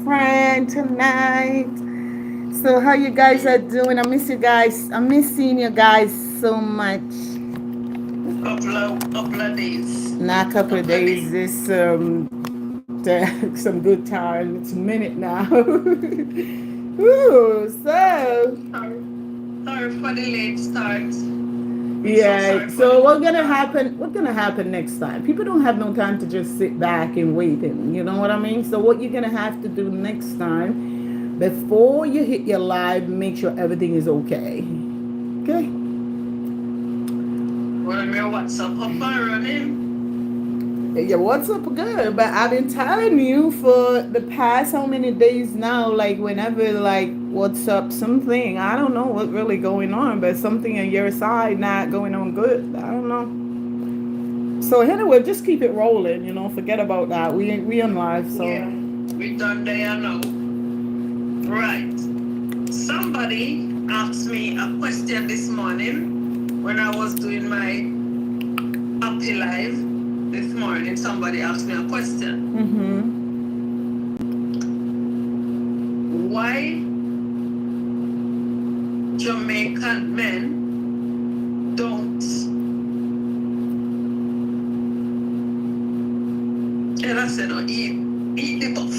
friend tonight. So how you guys are doing? I miss you guys. I miss seeing you guys so much. Couple of days. Now a couple of Couple of days days. is some good time. It's a minute now. Ooh, so Sorry, sorry for the late start. I'm so yeah. sorry for the So late what's gonna start. happen? What's gonna happen next time? People don't have no time to just sit back and wait. And you know what I mean. So what you're gonna have to do next time, before you hit your live, make sure everything is okay. Okay. Well, my WhatsApp up and running. Yeah, what's up good? But I've been telling you for the past how many days now, like whenever like what's up something, I don't know what really going on, but something on your side not going on good. I don't know. So anyway, just keep it rolling, forget about that. We on live, so Yeah, we done there now. Right. Somebody asked me a question this morning when I was doing my happy live this morning. Somebody asked me a question. Why Jamaican men don't, and I said, no, eat the buff.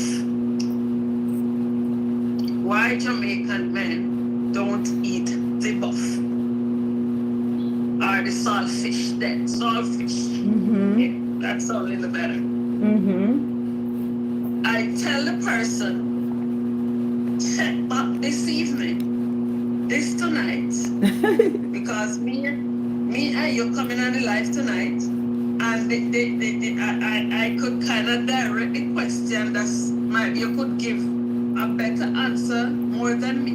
Why Jamaican men don't eat the buff or the saltfish? That saltfish. Yeah, that's all in the better. I tell the person, check back this evening, this tonight, because me and you coming on the live tonight, and I could kind of direct the question that's you could give a better answer more than me.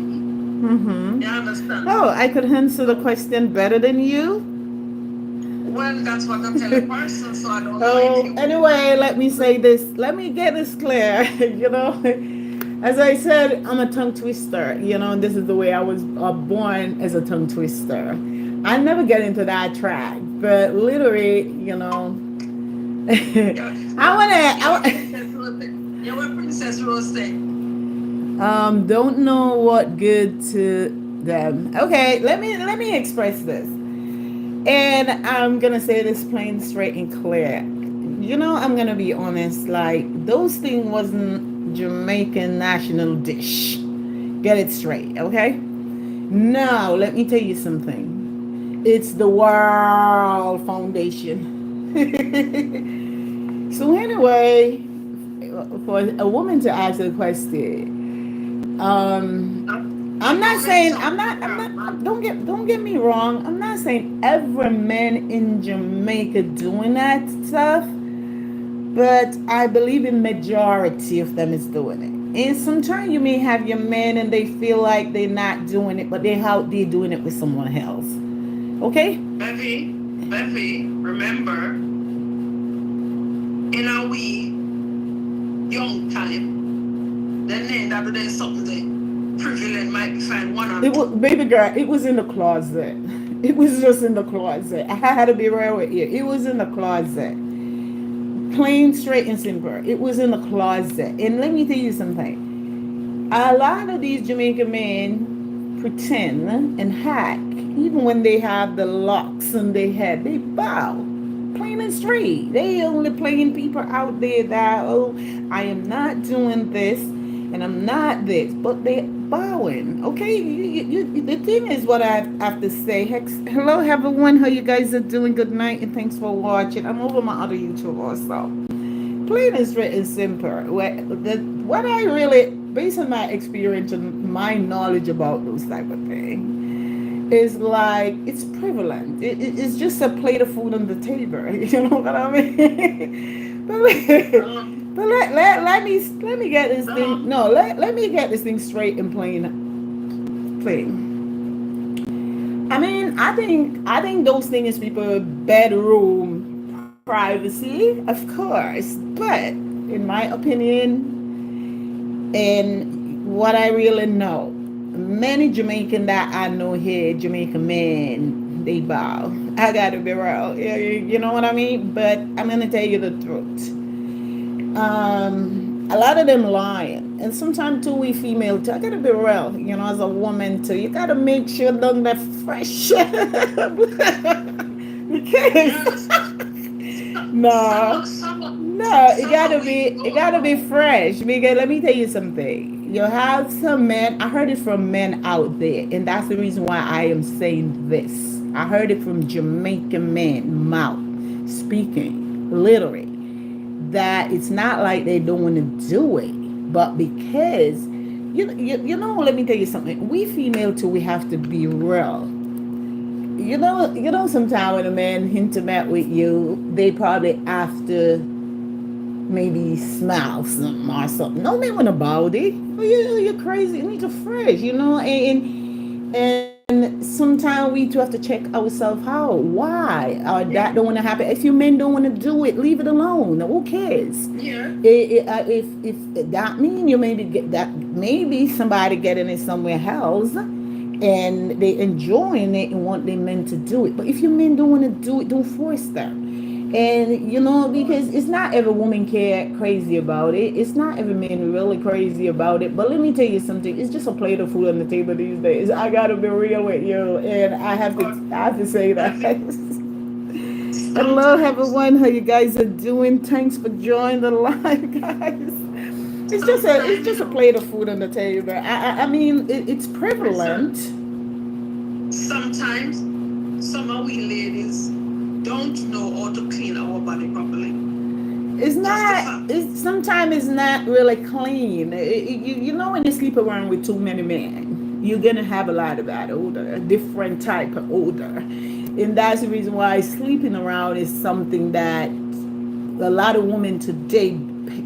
You understand? oh, I could answer the question better than you. Well, that's what I tell a person, so I don't know if Oh, you. anyway, let me say this. Let me get this clear. As I said, I'm a tongue twister. And this is the way I was born as a tongue twister. I never get into that track, but literally, You're, I you're, wanna. you're a princess Rose. You're a princess Rose. Don't know what good to them. Okay, let me express this. And I'm gonna say this plain, straight, and clear. I'm gonna be honest. Like those things wasn't Jamaican national dish. Get it straight, okay? Now let me tell you something. It's the World Foundation. So anyway, for a woman to ask a question, I'm She not don't make saying I'm something not. wrong. Don't get me wrong. I'm not saying every man in Jamaica doing that stuff, but I believe in majority of them is doing it. And sometimes you may have your men and they feel like they're not doing it, but they're out there doing it with someone else. Okay? Bevy, remember, in a wee young time, the name that do something, privilege might be fine one or It was, two. baby girl. It was in the closet. It was just in the closet. I had to be real with you. It was in the closet. Plain, straight, and simple. It was in the closet. And let me tell you something. A lot of these Jamaican men pretend and hack, even when they have the locks on their head, they bow. Plain and straight. They only playing people out there that, oh, I am not doing this and I'm not this, but they bowing. Okay, the thing is what I have to say. Hello, everyone. How you guys are doing? Good night and thanks for watching. I'm over my other YouTube also. Plain and straight and simple. What I really, based on my experience and my knowledge about those type of things, is like it's prevalent. It's just a plate of food on the table. You know what I mean? But let me get this thing. Some No, let me get this thing straight and plain. I think those things is people bedroom privacy, of course, but in my opinion, and what I really know, many Jamaican that I know here, Jamaican men, they bow. I gotta be real, you know what I mean. But I'm gonna tell you the truth. A lot of them lying. And sometimes too, we female too. I gotta be real, as a woman too. You gotta make sure none that fresh. Yeah, Because no, no, summer we it go gotta be through. fresh. Because let me tell you something. You have some men. I heard it from men out there, and that's the reason why I am saying this. I heard it from Jamaican men mouth speaking, literally, that it's not like they don't want to do it, but because let me tell you something. We female too. We have to be real. Sometimes when a man intimate with you, they probably after maybe smile something or something. No man want about it. Oh, you're crazy. You need to fresh, and sometimes we too have to check ourselves how, why, or that Yeah, don't want to happen. If you men don't want to do it, leave it alone. Who cares? yeah. If that mean you maybe get that, maybe somebody getting it somewhere else and they enjoying it and want their men to do it. But if your men don't want to do it, don't force them. And because it's not every woman care crazy about it. It's not every man really crazy about it. But let me tell you something. It's just a plate of food on the table these days. I gotta be real with you, and But I have to say that. every Hello, sometimes, everyone. How you guys are doing? Thanks for joining the live, guys. It's sometimes, just a plate of food on the table. I mean, it's prevalent. listen, sometimes some of we ladies don't know how to clean our body properly. It's Just the not. fact. It's sometimes it's not really clean. When you sleep around with too many men, you're gonna have a lot of that odor, a different type of odor, and that's the reason why sleeping around is something that a lot of women today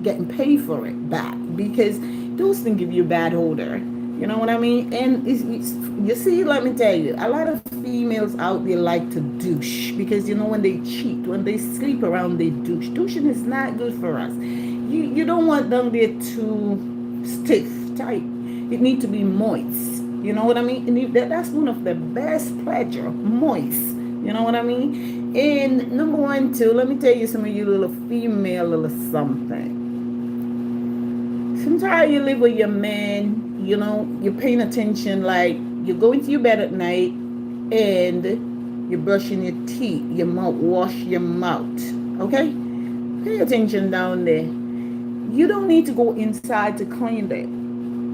getting paid for it back because those things give you a bad odor. You know what I mean? And you see, let me tell you, a lot of females out there like to douche because when they cheat, when they sleep around, they douche. Douching is not good for us. You don't want them there too stiff, tight. It need to be moist. You know what I mean? And that's one of the best pleasure, moist. You know what I mean? And number one, too, let me tell you some of you little female little something. Sometimes you live with your man, you're paying attention, like you're going to your bed at night and you're brushing your teeth, your mouth, wash your mouth. Okay? Pay attention down there. You don't need to go inside to clean it.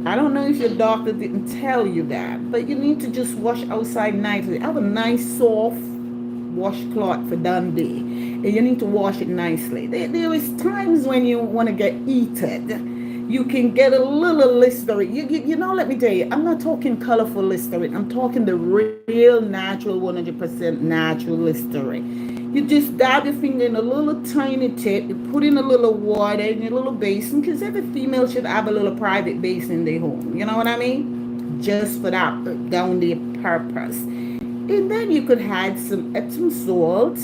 I don't know if your doctor didn't tell you that, but you need to just wash outside nicely. Have a nice soft washcloth for Dundee, and you need to wash it nicely. There is times when you want to get heated. You can get a little Listerine. Let me tell you, I'm not talking colorful Listerine. I'm talking the real natural, 100% natural Listerine. You just dab your finger in a little tiny tip. You put in a little water in your little basin because every female should have a little private basin in their home. You know what I mean? Just for that down their purpose. And then you could add some Epsom salt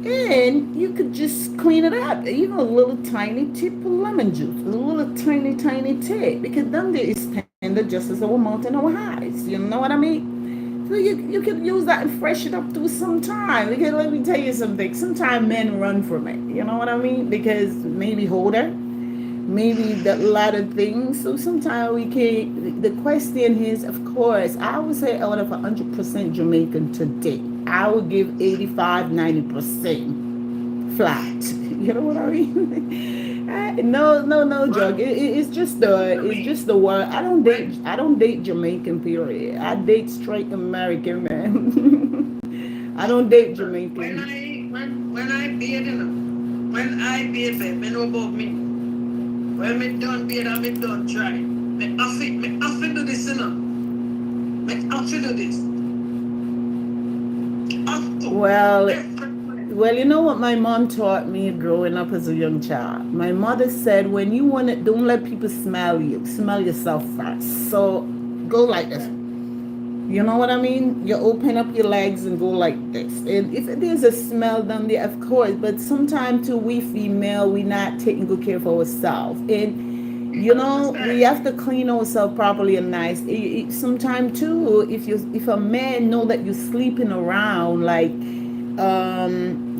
and you could just clean it up. Even a little tiny tip of lemon juice, a little tiny, tiny tip, because then there is tender just as our mouth and our eyes. You know what I mean? So you could use that and freshen up to some time. Because let me tell you something. Sometimes men run from it. You know what I mean? Because maybe older, maybe the lot of things. So sometimes we can. The question is, of course, I would say out of 100% Jamaican today, I would give 85, 90% flat. You know what I mean? No, Well, drug. It's me, just the word. when I don't date Jamaican. Period. I date straight American man. I don't date Jamaican. when I bathe, when I bathe, babe, me know about me. When me done bathe and me done dry, me have to do this, Me have to do this. Have to. Well, Every time. Well, you know what my mom taught me growing up as a young child? My mother said, when you want it, don't let people smell you. Smell yourself first. So go like this. You know what I mean? You open up your legs and go like this. And if there's a smell down there, of course. But sometimes too, we female, we not taking good care of ourselves. And You we understand? have to clean ourselves properly and nice. Sometimes too, if a man know that you're sleeping around, like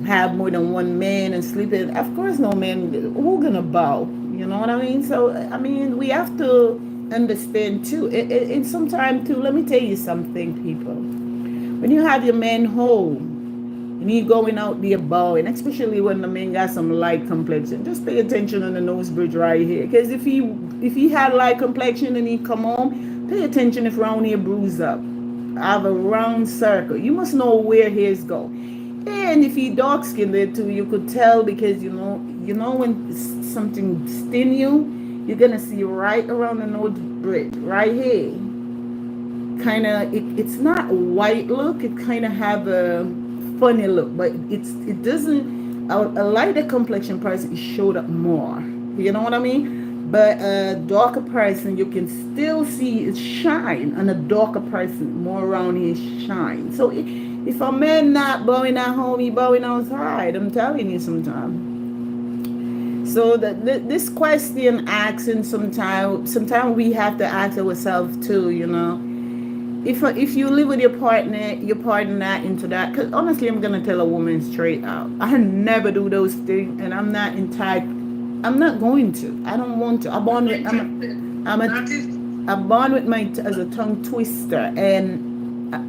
have more than one man and sleeping, of course no man who gonna bow. You know what I mean? So I mean, we have to understand too. And sometimes too. Let me tell you something, people. When you have your man home and he going out there bowing, especially when the man got some light complexion, just pay attention on the nose bridge right here. Because if he had light complexion and he come home, pay attention if round here bruise up. Have a round circle. You must know where his go. And if he dark skinned there too, you could tell because you know when something sting you, you're gonna see right around the nose bridge, right here. Kind of, it's not a white look. It kind of have a funny look, but it doesn't. A lighter complexion person is showed up more. You know what I mean? But a darker person, you can still see it shine, and a darker person more around here shine. So if a man not bowing at home, he bowing outside. I'm telling you, sometimes. So this question asking sometimes we have to ask ourselves too. If you live with your partner not into that. Because honestly, I'm gonna tell a woman straight out. I never do those things, and I'm not entitled. I'm not going to. I don't want to. I born with my as a tongue twister, and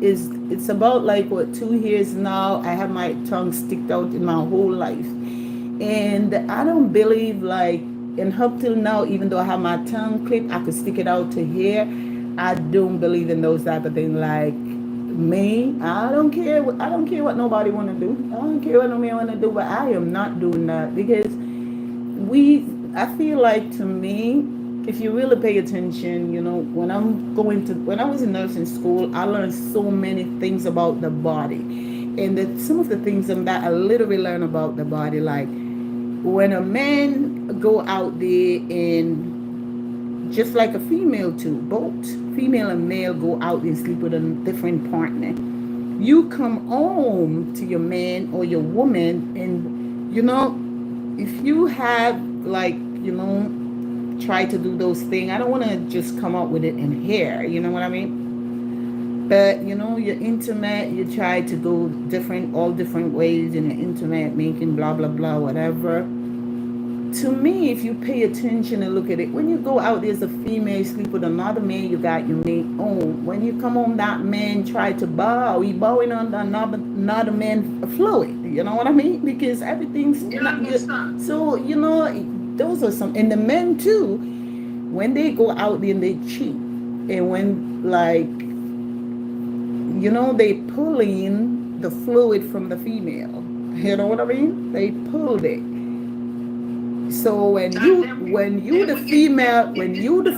it's about like what 2 years now. I have my tongue sticked out in my whole life, and I don't believe like and up till now, even though I have my tongue clipped, I could stick it out to here. I don't believe in those type of things. Like me, I don't care. I don't care what nobody want to do. I don't care what nobody want to do. But I am not doing that because we. I feel like to me, if you really pay attention, when I was in nursing school, I learned so many things about the body, and some of the things that I literally learned about the body, like when a man go out there and just like a female too, both female and male go out and sleep with a different partner. You come home to your man or your woman, and if you have like try to do those things, I don't want to just come up with it in here. You know what I mean? But you're intimate. You try to go all different ways in the intimate, making blah blah blah whatever. To me, if you pay attention and look at it, when you go out there's a female sleep with another man, you got your mate home. When you come home, that man try to bow. He bowing on another man fluid. You know what I mean? Because everything's so those are some, and the men too. When they go out there and they cheat, and when like they pull in the fluid from the female. You know what I mean? They pulled it. So when you the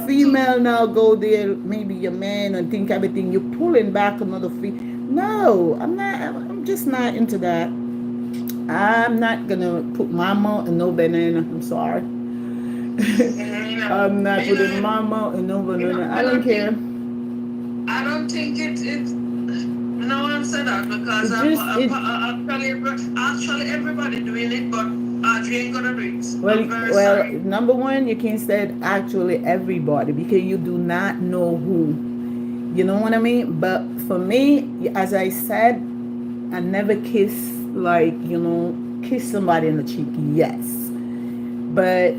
female now go there, maybe your man and think everything, you pulling back another female. No, I'm not. I'm just not into that. I'm not gonna put mama in no banana. I'm sorry. I'm not putting mama in no banana. I don't care. I don't think it's no one said that because actually everybody doing it, but Audrey ain't gonna do it. Well, number one, you can't say actually everybody because you do not know who. You know what I mean? But for me, as I said, I never kiss kiss somebody in the cheek. Yes, but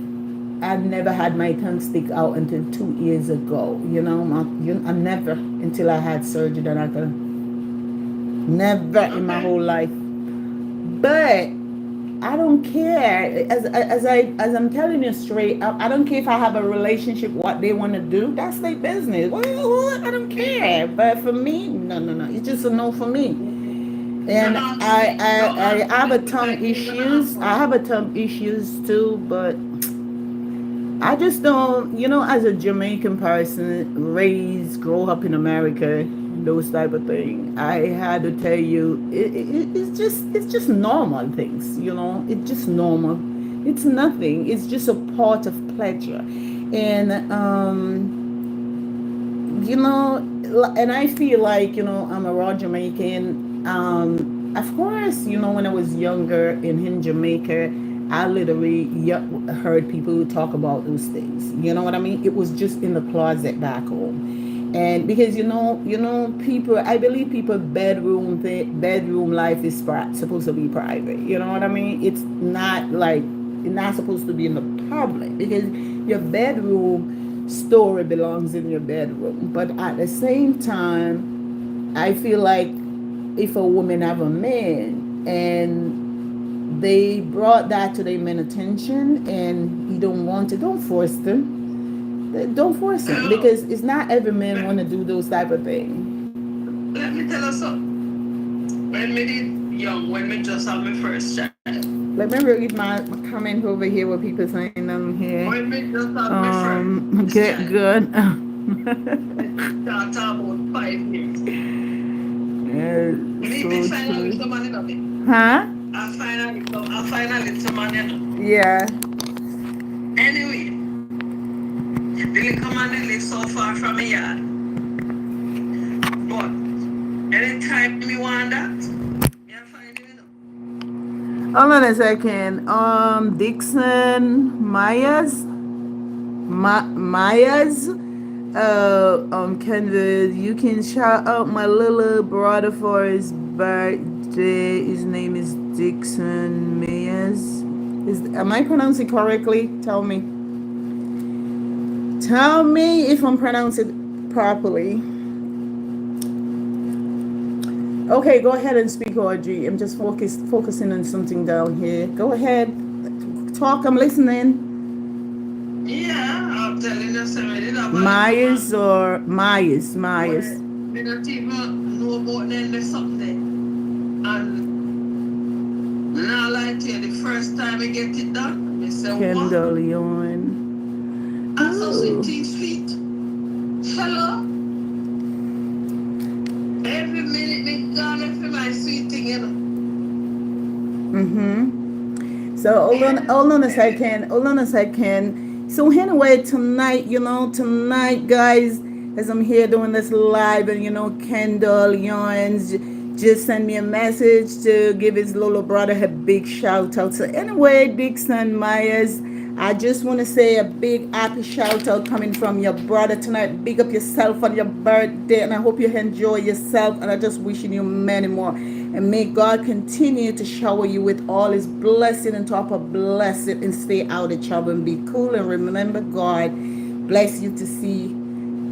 I never had my tongue stick out until 2 years ago. I never until I had surgery that I could. Never in my whole life. But I don't care. As I'm telling you straight up, I don't care if I have a relationship, what they want to do. That's their business. Well, I don't care. But for me, no. It's just a no for me. And I have a tongue issues. I have a tongue issues too, but I just don't, as a Jamaican person, grow up in America, those type of things, I had to tell you, it's just normal things, it's just normal. It's nothing. It's just a part of pleasure. And, and I feel like, I'm a raw Jamaican. Of course, when I was younger in Jamaica, I literally heard people talk about those things. You know what I mean? It was just in the closet back home. And because people, I believe people bedroom life is supposed to be private. You know what I mean? It's not like It's not supposed to be in the public because your bedroom story belongs in your bedroom. But at the same time, I feel like if a woman have a man and they brought that to their men attention and you don't want it, don't force them. Don't force him Hello. because it's not every man want to do those type of things. Let me tell you something. When me did young, when me just have my first child, Let me read my comment over here. What people saying here. when me just have my first Good, child, good. it start about 5 years. Yeah, Me so find a true. little man in it. Huh? I find a little man in it. Yeah. Anyway, the little man they live so far from me yard. But anytime me want that, me I find it Hold on a second. Dixon Myers. Canvas. You can shout out my little brother for his birthday. His name is Dixon Myers. Am I pronouncing it correctly? Tell me. Tell me if I'm pronouncing it properly. Okay, go ahead and speak, Audrey. I'm just focusing on something down here. Go ahead. Talk, I'm listening. Yeah, I'm telling you, so me did have a little Myers man. or Myers? Where Myers. me not even know about them or something. And now like to you, the first time I get it done, I say, what? Kendall Yon. I saw Ooh. sweet things feet. Hello? Every minute me gone for my sweet thing, you know. So hold on a Every second. Hold on a second. So anyway, tonight, tonight, guys, as I'm here doing this live, and Kendall Yawns just sent me a message to give his little brother a big shout out. So anyway, Dixon Myers, I just want to say a big happy shout out coming from your brother tonight. Big up yourself on your birthday, and I hope you enjoy yourself. And I just wishing you many more. And may God continue to shower you with all his blessing and top of blessing and stay out of trouble and be cool. And remember, God bless you to see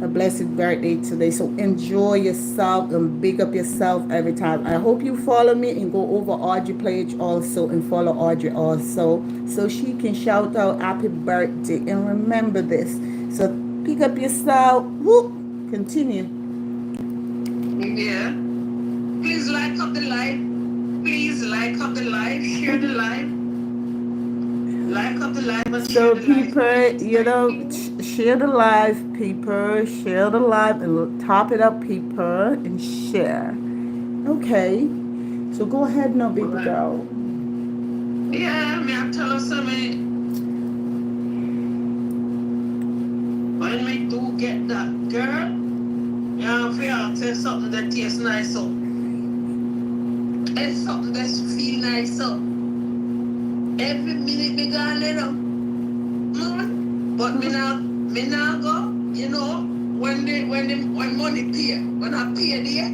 a blessed birthday today. So enjoy yourself and big up yourself every time. I hope you follow me and go over Audrey page also and follow Audrey also so she can shout out happy birthday. And remember this. So pick up yourself. Whoop. Continue. yeah. Please like up the live. Please like up the live. Share the live. Like up the live and share So the live, people, please. Thank you. share the live, people, share the live and top it up, people, and share. Okay. So go ahead now, baby Right. girl. Yeah, me I tell us something. When we do get that girl, yeah, if you say something that tastes nice up. It's something that feel nice up. Every minute me gone, you know. But me now go, when money pay, when I pay there,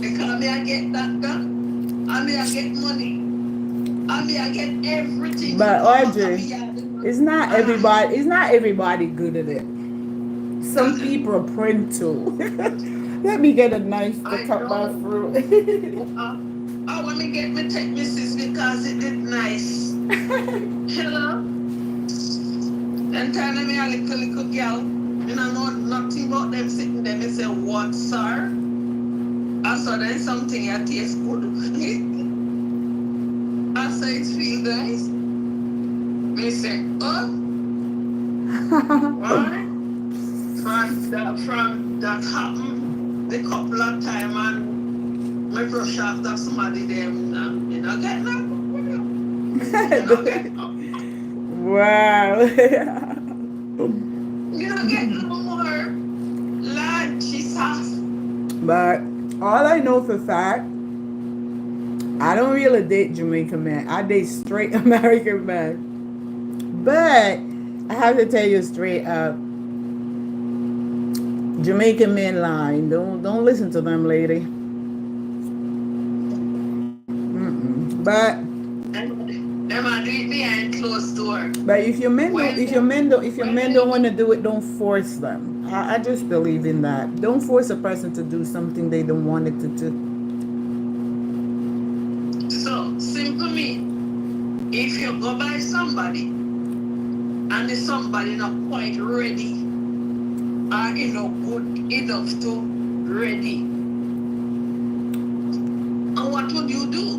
because me I get that done, and me I get money, and me I get everything for But come back to Audrey, me yard, it's not and everybody. It's not everybody good at it. Some does it? people are print too. Let me get a knife to I cut my know. fruit. I want me get me take missus because it did nice. Hello? Then tell me a little girl, you know nothing about them sitting there. Me say, what, sir? I saw there's something that tastes good. I say it feel nice. Me say, oh, right? From that happened the couple of time and me brush after somebody them, you know, get no. You know, get no. Wow. You know, get no more. Lord Jesus. But all I know for a fact, I don't really date Jamaican men. I date straight American men. But I have to tell you straight up, Jamaican men lying. Don't listen to them, lady. But Them are do it behind closed door. if your men don't, When if your them, men don't, if your when men don't want to them, do it, don't force them. I just believe in that. Don't force a person to do something they don't want it to do. so simple mean, if you go by somebody and the somebody not quite ready or good enough to ready, and what would you do?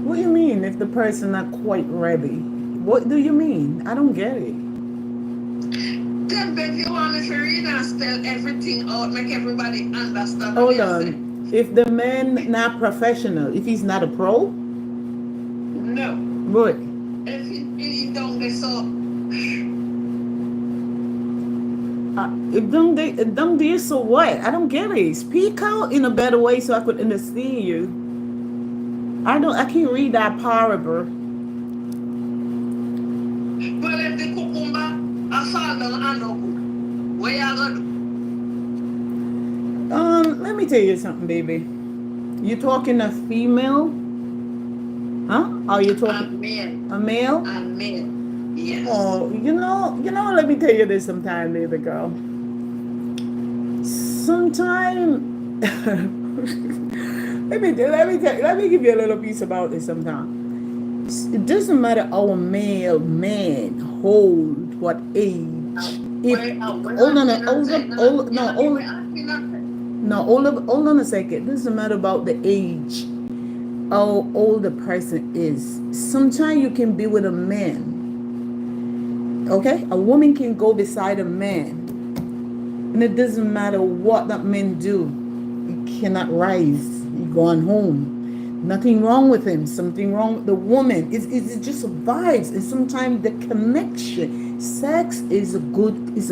What do you mean if the person not quite ready? What do you mean? I don't get it. Then if you want me to read and spell everything out, make everybody understand what Hold you say. on. If the man not professional, if he's not a pro, No. what? If he don't get so If don't do so what? I don't get it. Speak out in a better way so I could understand you. I can't read that parable. well if the cucumber a fall down and no good, what you gonna do? Let me tell you something, baby. You talking a female? Huh? Are you talking Amen. a male? Amen. Yes. Oh, let me tell you this sometime, baby girl. Sometime let me give you a little piece about this sometime. It doesn't matter how a male man hold what age. If We're hold not on, saying nothing. hold You're no, not even asking nothing. no, hold on a second. It doesn't matter about the age, how old the person is. Sometimes you can be with a man. Okay, a woman can go beside a man, and it doesn't matter what that man do. He cannot rise. He gone home. Nothing wrong with him. Something wrong with the woman. It's just vibes. And sometimes the connection. Sex is a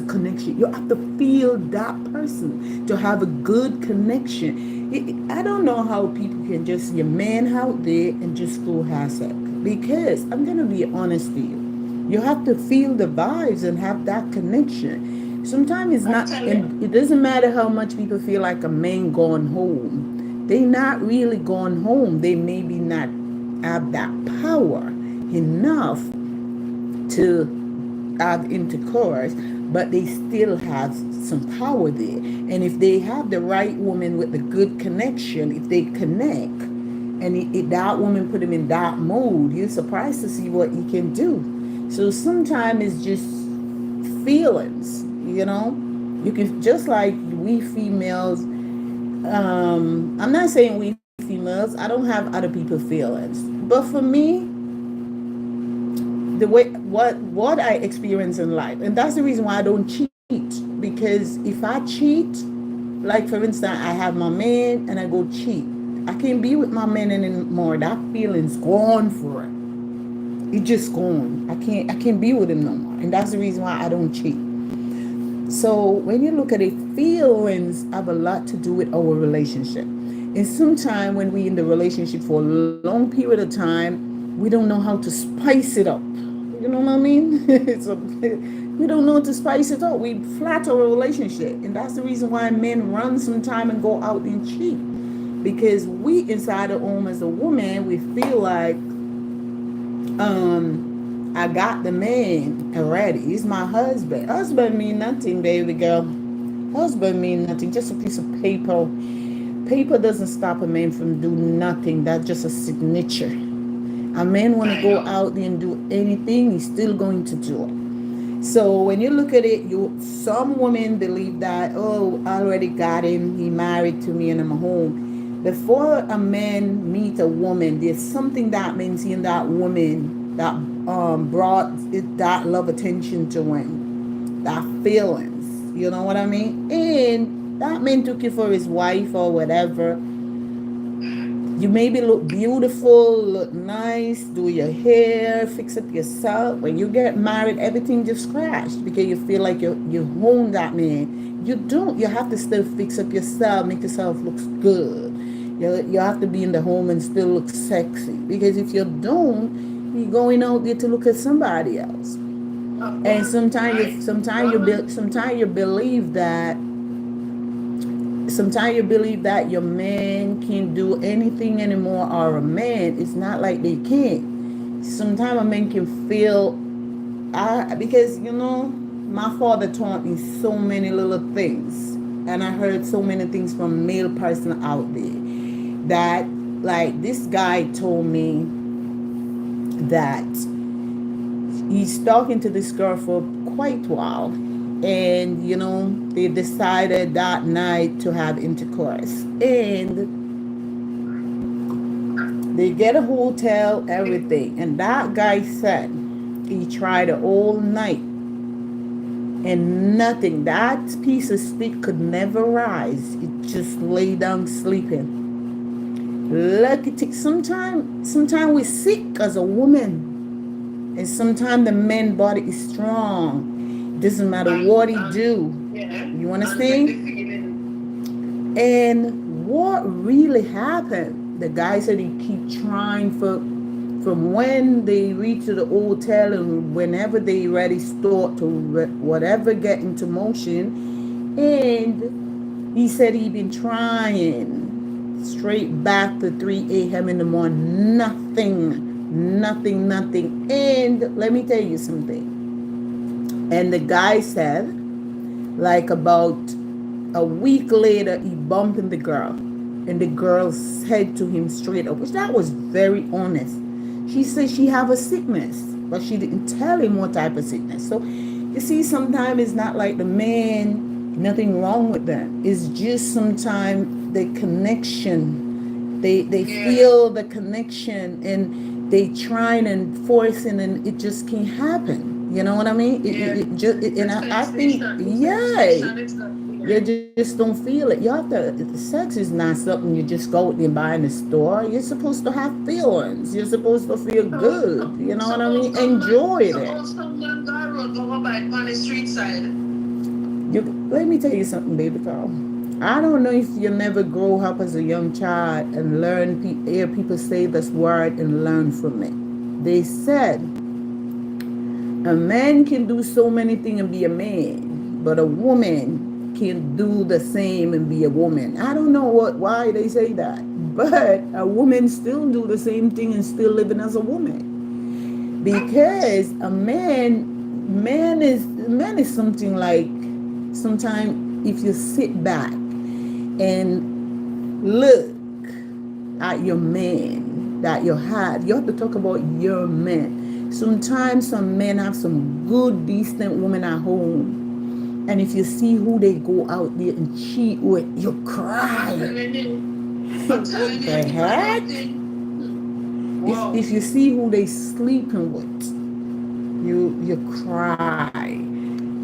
connection. You have to feel that person to have a good connection. I don't know how people can just see a man out there and just go have sex. Because I'm gonna be honest with you. You have to feel the vibes and have that connection. Sometimes it's I not, tell you. and it doesn't matter how much people feel like a man gone home. They not really gone home. They maybe not have that power enough to have intercourse, but they still have some power there. And if they have the right woman with the good connection, if they connect, and that woman put him in that mode, you're surprised to see what he can do. So sometimes it's just feelings, you know. You can just like we females. I'm not saying we females. I don't have other people's feelings, but for me, the way what I experience in life, and that's the reason why I don't cheat. Because if I cheat, like for instance, I have my man and I go cheat, I can't be with my man anymore. That feeling's gone for it. It's just gone. I can't be with him no more, and that's the reason why I don't cheat. So when you look at it, feelings have a lot to do with our relationship. And sometimes when we in the relationship for a long period of time, we don't know how to spice it up. You know what I mean? We don't know how to spice it up. We flat our relationship, and that's the reason why men run sometime and go out and cheat. Because we inside the home as a woman, we feel like I got the man already. He's my husband. Husband mean nothing, baby girl. Husband mean nothing. Just a piece of paper. Paper doesn't stop a man from doing nothing. That's just a signature. A man want to go out there and do anything, he's still going to do it. So when you look at it, some women believe that, oh, I already got him. He married to me and I'm home. Before a man meet a woman, there's something that means in that woman that brought that love attention to him, that feelings. You know what I mean? And that man took you for his wife or whatever. You maybe look beautiful, look nice, do your hair, fix up yourself. When you get married, everything just crashed because you feel like you own that man. You don't. You have to still fix up yourself, make yourself look good. You have to be in the home and still look sexy. Because if you don't, you're going out there to look at somebody else. And sometimes you believe that sometimes you believe that your man can't do anything anymore, or a man, it's not like they can't. Sometimes a man can feel, because my father taught me so many little things, and I heard so many things from male person out there, that like this guy told me that he's talking to this girl for quite a while, and they decided that night to have intercourse, and they get a hotel, everything, and that guy said he tried it all night, and nothing. That piece of stick could never rise. It just lay down sleeping. Look, it takes sometime we're sick as a woman, and sometimes the man body is strong. Doesn't matter what he do. Yeah. You understand? And what really happened? The guy said he keep trying from when they reach to the hotel, and whenever they ready start to whatever get into motion, and he said he been trying straight back to 3 a.m. in the morning. Nothing. And let me tell you something. And the guy said, like about a week later, he bumped into the girl. And the girl said to him straight up, which that was very honest. She said she have a sickness, but she didn't tell him what type of sickness. So you see, sometimes it's not like the man, nothing wrong with them. It's just sometimes the connection. They feel the connection, and they trying and forcing, and it just can't happen. You know what I mean? I think, you just don't feel it. You have to. The sex is not something you just go and buy in the store. You're supposed to have feelings. You're supposed to feel good. You know what I mean? Enjoy it. Let me tell you something, baby girl. I don't know if you never grow up as a young child and hear people say this word and learn from it. They said a man can do so many things and be a man, but a woman can do the same and be a woman. I don't know why they say that, but a woman still do the same thing and still living as a woman, because a man is something like, sometimes if you sit back and look at your man that you have to talk about your man. Sometimes some men have some good, decent women at home, and if you see who they go out there and cheat with, you cry. What the heck? If you see who they sleeping with, you cry.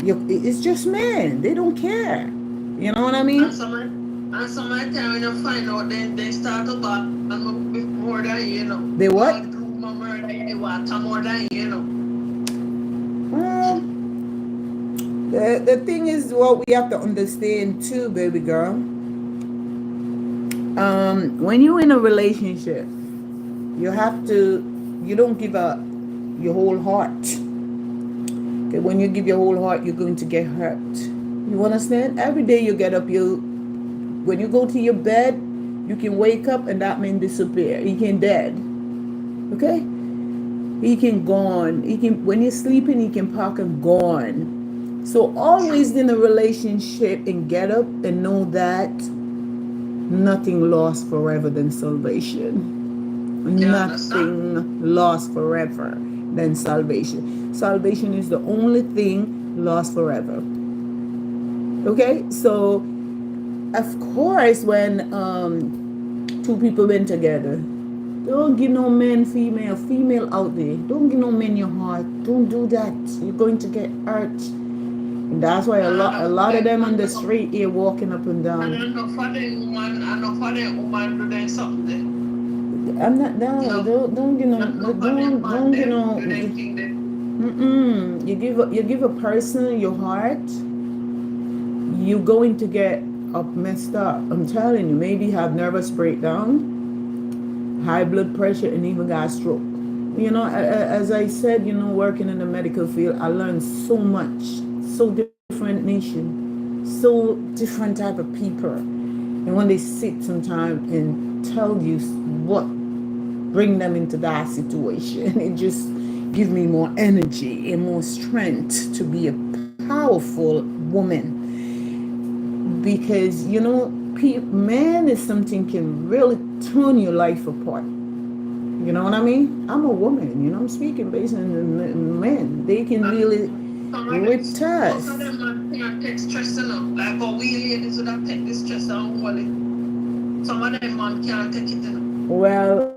It's just men. They don't care. You know what I mean? And some of the time when you find out, then they start to back more than you know. They what? More than you know. Well, the thing is, what we have to understand too, baby girl. When you're in a relationship, you don't give up your whole heart. Okay, when you give your whole heart, you're going to get hurt. You understand? Every day you get up, when you go to your bed, you can wake up and that man disappear. He can dead. Okay? He can gone. When you're sleeping, he can park and gone. So always in a relationship, and get up and know that nothing lost forever than salvation. Nothing lost forever than salvation. Salvation is the only thing lost forever. Okay? So of course, when two people been together, don't give no man female out there. Don't give no man your heart. Don't do that. You're going to get hurt. And that's why a lot of them on the street here walking up and down. I don't know for the woman doing something. I'm not down. Don't you know? You give a person your heart, you're going to get up messed up. I'm telling you, maybe have nervous breakdown, high blood pressure, and even got stroke. You know, as I said, working in the medical field, I learned so much, so different nation, so different type of people. And when they sit sometime and tell you what bring them into that situation, it just gives me more energy and more strength to be a powerful woman. Because man is something can really turn your life apart. You know what I mean? I'm a woman, I'm speaking based on the men. They can really rip Most ties. of them man can't take stress enough. Like how we ladies would have take the stress and hold it. Some of them man can't take it enough. Well,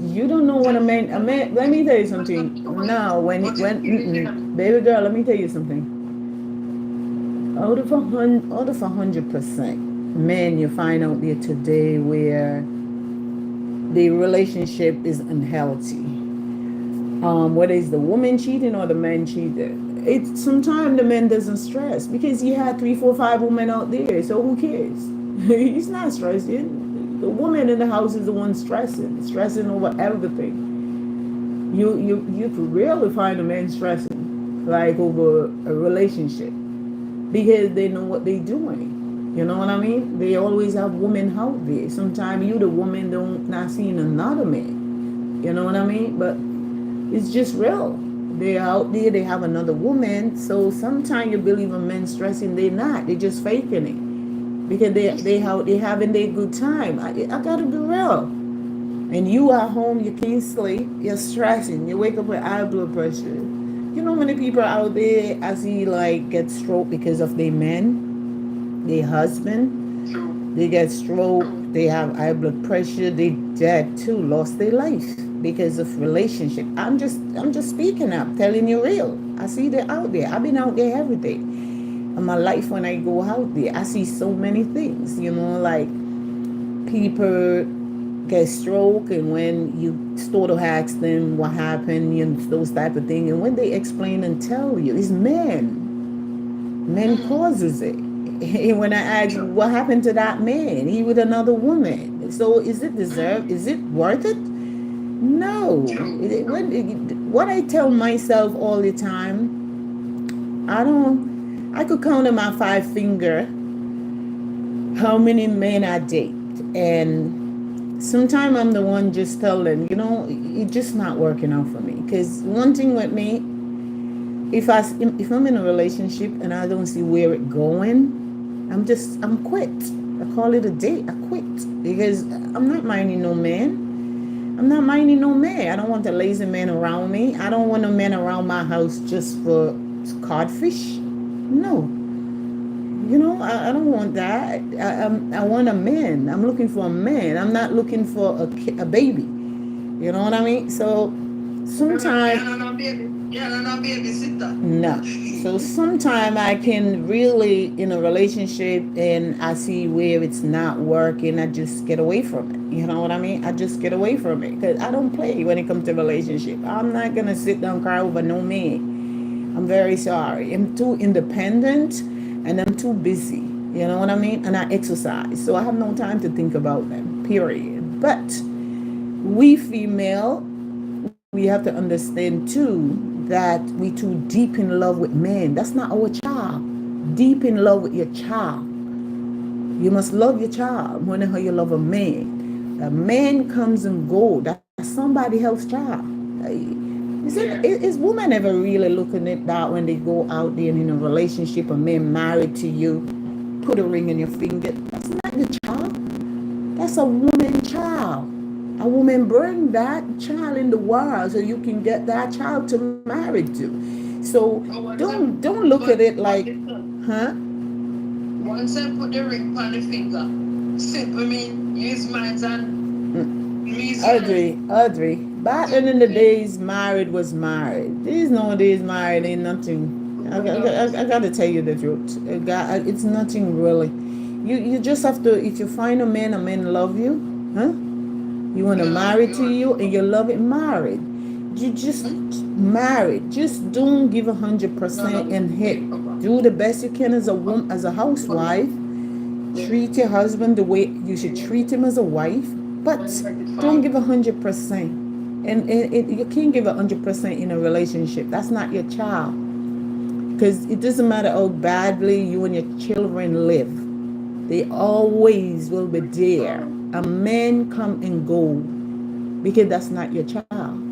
you don't know what a man. Let me tell you something. Now, baby girl, let me tell you something. Out of 100% men you find out there today where the relationship is unhealthy. Whether it's the woman cheating or the man cheating, it's sometimes the man doesn't stress because he had 3, 4, 5 women out there. So who cares? He's not stressing. The woman in the house is the one stressing over everything. You could rarely find a man stressing like over a relationship because they know what they're doing. You know what I mean? They always have women out there. Sometimes you the woman don't not seeing another man. You know what I mean? But it's just real. They're out there, they have another woman. So sometimes you believe a man stressing, they're not. They're just faking it. Because they having their good time. I gotta be real. And you at home, you can't sleep, you're stressing, you wake up with high blood pressure. You know how many people out there I see like get stroke because of their men, their husband. They get stroke, they have high blood pressure, they dead too, lost their life because of relationship. I'm just speaking up, telling you real. I see they out there. I've been out there every day. In my life when I go out there, I see so many things, like people get stroke and when you sort of ask them what happened, those type of things, and when they explain and tell you, it's men causes it. And when I ask what happened to that man, he with another woman. So is it deserved? Is it worth it? No. What I tell myself all the time, I could count on my 5 finger how many men I date. And sometimes I'm the one just telling, it's just not working out for me. Because one thing with me, if I'm in a relationship and I don't see where it's going, I'm quit. I call it a day. I quit because I'm not minding no man. I'm not minding no man. I don't want a lazy man around me. I don't want a man around my house just for codfish. No. I don't want that. I want a man. I'm looking for a man. I'm not looking for a baby. You know what I mean? So sometimes. No. So sometimes I can really in a relationship and I see where it's not working. I just get away from it. You know what I mean? I just get away from it because I don't play when it comes to relationship. I'm not gonna sit down and cry over no man. I'm very sorry. I'm too independent and I'm too busy. You know what I mean? And I exercise, so I have no time to think about them. Period. But we female, we have to understand too that we too deep in love with men. That's not our child. Deep in love with your child. You must love your child more than how you love a man. A man comes and goes. That's somebody else's child. Is women ever really looking at that when they go out there and in a relationship, a man married to you, put a ring in your finger? That's not your child. That's a woman child. A woman bring that child in the world so you can get that child to marry to. So don't look at it like, huh? Once I put the ring on the finger, simple mean use mine and Audrey. Back in the days, married was married. These nowadays, married ain't nothing. I gotta tell you the truth. It's nothing really. You just have to. If you find a man love you, huh? You want to marry to you, and you love it, married. You just married. Just don't give 100% and hit. Do the best you can as a woman, as a housewife. Treat your husband the way you should treat him as a wife, but don't give 100%. And you can't give 100% in a relationship. That's not your child. Because it doesn't matter how badly you and your children live. They always will be there. A man come and go because that's not your child.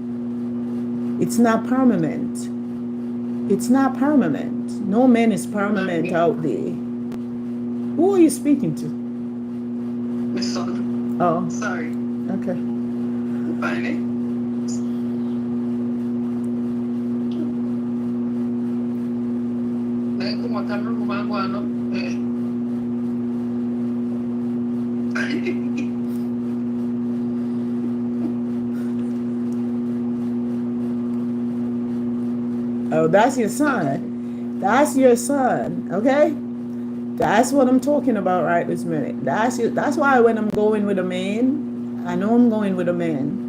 It's not permanent. It's not permanent. No man is permanent out there. Who are you speaking to? My son. Oh, Sorry. okay. Finally. Como acá no guano. Oh, that's your son. That's your son. Okay? That's what I'm talking about right this minute. That's why when I'm going with a man, I know I'm going with a man.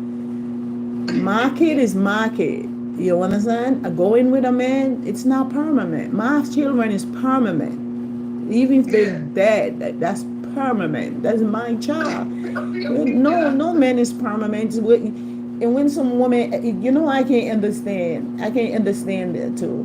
My kid is my kid. You understand? Going with a man, it's not permanent. My children is permanent. Even if they're dead, that's permanent. That's my child. No man is permanent. And when some woman, I can't understand. I can't understand that too.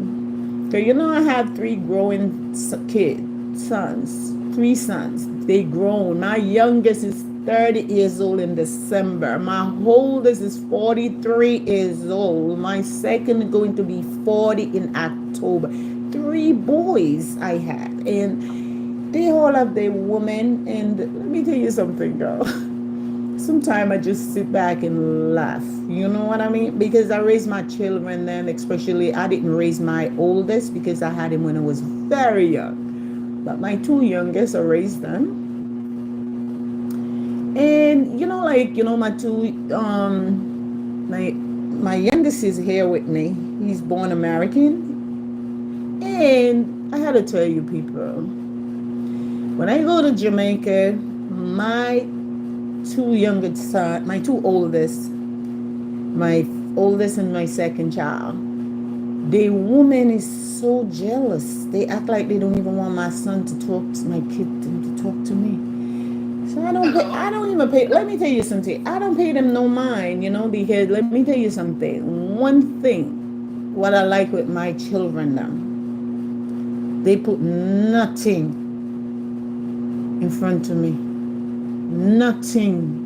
Cause I have 3 growing kids, sons, 3 sons. They grown. My youngest is 30 years old in December. My oldest is 43 years old. My second is going to be 40 in October. 3 boys I have, and they all have their woman. And let me tell you something, girl. Sometimes I just sit back and laugh. You know what I mean? Because I raised my children then, especially I didn't raise my oldest because I had him when I was very young. But my 2 youngest, I raised them. And my 2 my youngest is here with me. He's born American. And I had to tell you people, when I go to Jamaica, my 2 youngest son, my 2 oldest, my oldest and my second child, the woman is so jealous. They act like they don't even want my son to talk to my kid to talk to me. So I don't even pay. Let me tell you something. I don't pay them no mind, because let me tell you something. One thing, what I like with my children now, they put nothing in front of me. Nothing.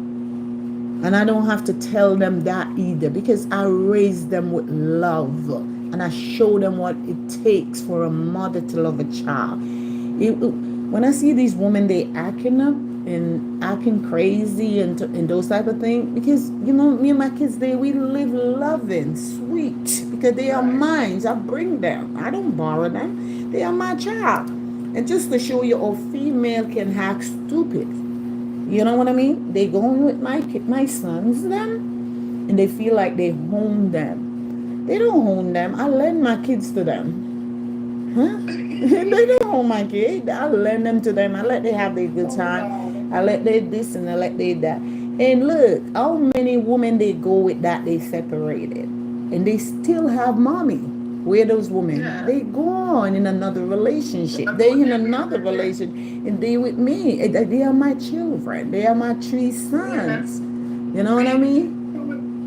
And I don't have to tell them that either, because I raise them with love and I show them what it takes for a mother to love a child. When I see these women, they acting up and acting crazy and those type of things, because me and my kids, we live loving, sweet, because they are mine. I bring them. I don't borrow them. They are my child. And just to show you, a female can act stupid. You know what I mean? They going with my sons them, and they feel like they own them. They don't own them. I lend my kids to them. Huh? They don't own my kids. I lend them to them. I let them have their good time. I let they this and I let they that. And look, how many women they go with that they separated, and they still have mommy. Where those women? Yeah. They gone in another relationship. They in another relationship, and they with me. They are my children. They are my 3 sons. You know what I mean?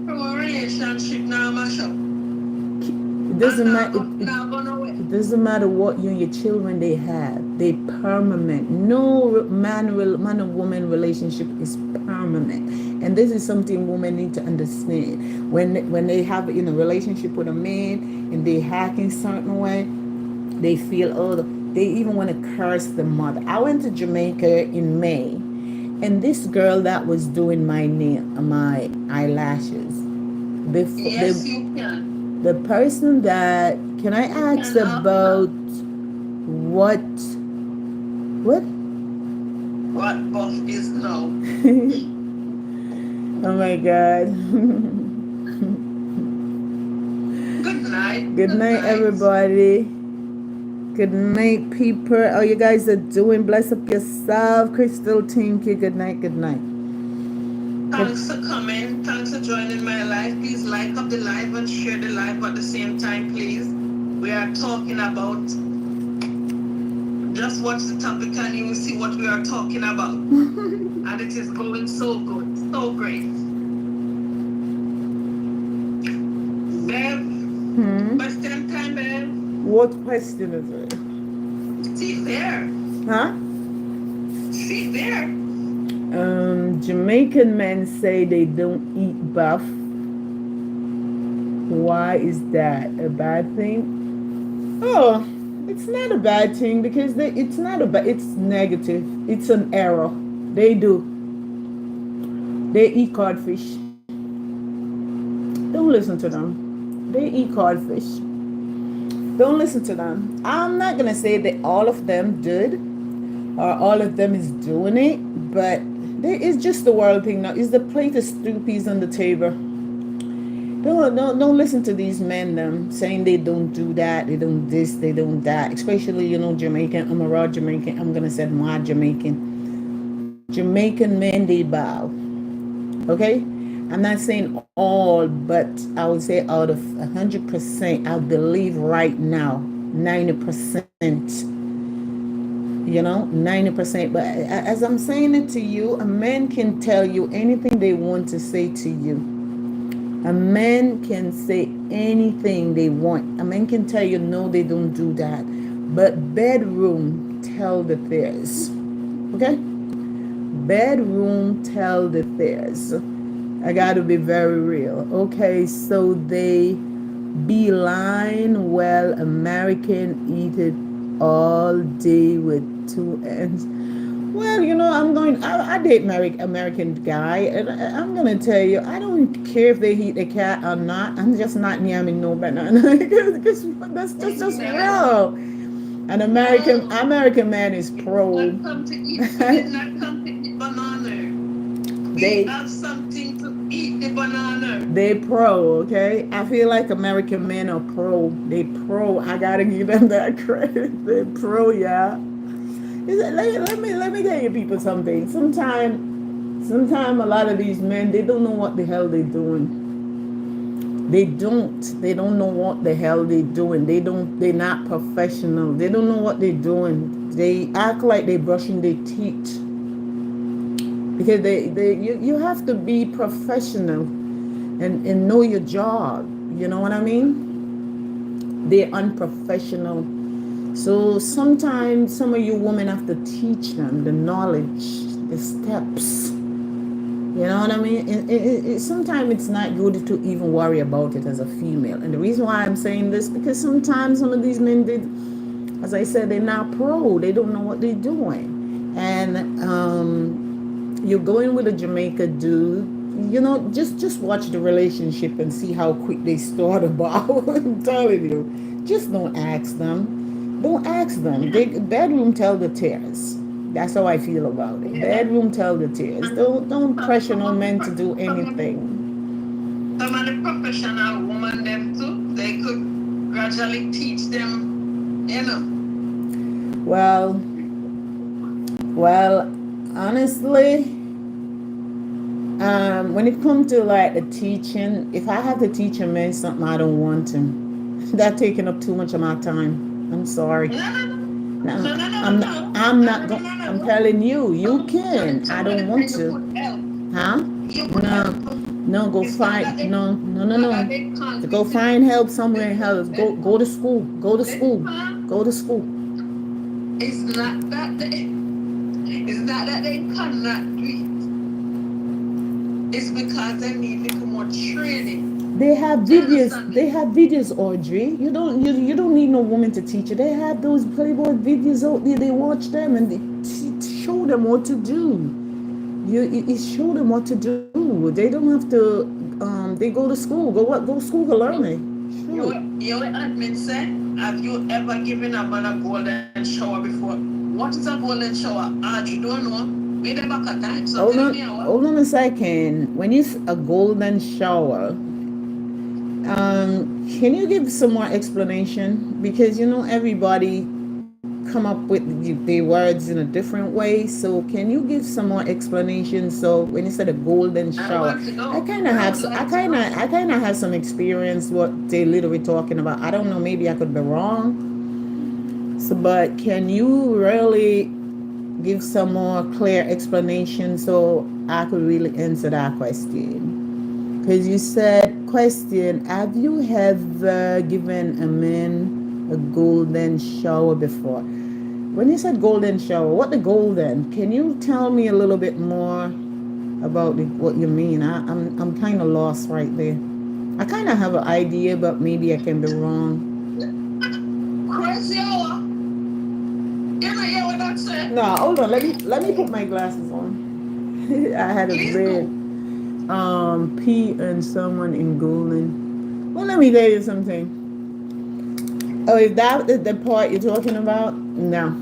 From a relationship now, Masha. It doesn't matter. It doesn't matter what you and your children they have. They permanent. No man and woman relationship is permanent, and this is something women need to understand. When they have a relationship with a man and they hacking certain way, they feel they even want to curse the mother. I went to Jamaica in May, and this girl that was doing my eyelashes, yes, you can. The person that, can I ask about what buff is now? Oh my God. Good night. Good night, everybody. Good night, people. How you guys are doing? Bless up yourself. Crystal, thank you. Good night. Good night. Thanks for coming. Thanks for joining my live. Please like up the live and share the live at the same time, please. We are talking about, just watch the topic and you will see what we are talking about. And it is going so good, so great. Bev, question time, Bev. What question is it? See there. Huh? See there. Jamaican men say they don't eat buff. Why is that a bad thing? Oh, it's not a bad thing because it's not a it's negative. It's an error. They do. They eat codfish. Don't listen to them. They eat codfish. Don't listen to them. I'm not gonna say that all of them did or all of them is doing it, but there is just the world thing now. Is the plate of stew peas on the table? Don't listen to these men saying they don't do that, they don't this, they don't that. Especially Jamaican. I'm a raw Jamaican. I'm gonna say my Jamaican men they bow. Okay, I'm not saying all, but I would say out of 100%, I believe right now 90%. 90%. But as I'm saying it to you, a man can tell you anything they want to say to you. A man can say anything they want. A man can tell you no, they don't do that. But bedroom tell the theirs. Okay? Bedroom tell the theirs. I gotta be very real. Okay, so they beeline well American eat it all day with two ends. Well, I date American guy, and I'm gonna tell you, I don't care if they eat the cat or not. I'm just not yamming no banana because that's just real. An American man is pro. Did not come to eat banana. We have something to eat the banana. They pro, okay? I feel like American men are pro. They pro. I gotta give them that credit. They pro, yeah. Let me tell you people something. Sometime a lot of these men, they don't know what the hell they're doing. They don't know what the hell they're doing. They're not professional. They don't know what they're doing. They act like they're brushing their teeth. Because you have to be professional and know your job. You know what I mean? They're unprofessional. So sometimes some of you women have to teach them the knowledge, the steps. You know what I mean? Sometimes it's not good to even worry about it as a female. And the reason why I'm saying this, because sometimes some of these men did, as I said, they're not pro. They don't know what they're doing. And you're going with a Jamaica dude, just watch the relationship and see how quick they start about. I'm telling you. Just don't ask them. Don't ask them. Bedroom tell the tears. That's how I feel about it. Bedroom tell the tears. Don't pressure no men to do anything. Some of the professional women them too, they could gradually teach them, Well, honestly, when it comes to like the teaching, if I have to teach a man something I don't want to, that's taking up too much of my time. I'm sorry. I'm telling you, you can. I don't want to. Huh? No, go find. No. Go find help somewhere else. Go to school. Go to school. It's not that they cannot do it. It's because they need a little more training. They have videos, Audrey. You don't need no woman to teach you. They have those Playboy videos out there. They watch them and they show them what to do. You show them what to do. They don't have to. They go to school. Go school to learn it. Sure. You admit, say, have you ever given a man a golden shower before? What is a golden shower? You don't know. We never got time. So hold on a second. When you a golden shower. Can you give some more explanation? Because everybody come up with the words in a different way. So can you give some more explanation? So when you said a golden shower, I kind of have some experience what they literally talking about. I don't know. Maybe I could be wrong. So, but can you really give some more clear explanation so I could really answer that question? Because you said, question, have you ever given a man a golden shower before? When you said golden shower, what the golden? Can you tell me a little bit more about what you mean? I'm kind of lost right there. I kind of have an idea, but maybe I can be wrong. Crazy hour. You know, hear what that said? No, hold on. Let me put my glasses on. I had a Please red do. P and someone in golden. Well, let me tell you something. Oh, is that the part you're talking about? No.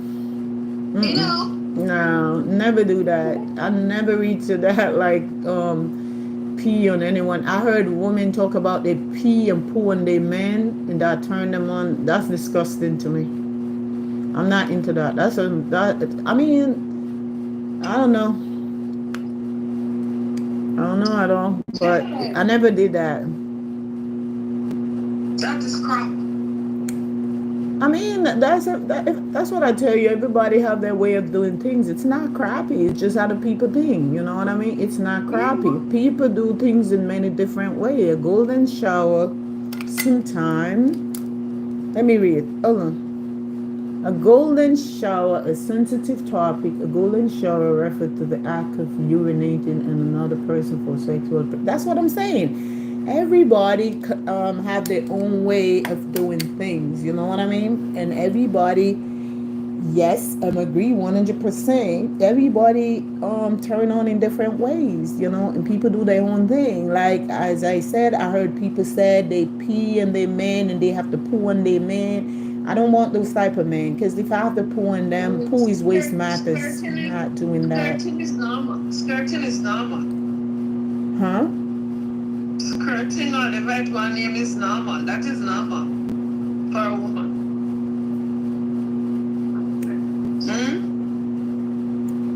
You Mm-mm. know, No, never do that. I never read to that like pee on anyone. I heard women talk about they pee and poo on their men and that turn them on. That's disgusting to me. I'm not into that. I mean, I don't know. I don't know at all. But I child, never did that. that is crap. I mean, that's what I tell you. Everybody have their way of doing things. It's not crappy. It's just how the people think. You know what I mean? It's not crappy. People do things in many different ways. A golden shower, sometime. Let me read. Hold on. A golden shower, a sensitive topic. A golden shower refers to the act of urinating in another person for sexual. That's what I'm saying. Everybody have their own way of doing things. You know what I mean? And everybody, yes, I agree 100%. Everybody turn on in different ways. You know, and people do their own thing. Like as I said, I heard people said they pee on their men and they have to poo on their men. I don't want those type of men because if I have to poo on them, poo is waste matters. Not doing that. Skirting is normal. Skirting is normal. Huh? Skirting or the right one name is normal. That is normal for a woman.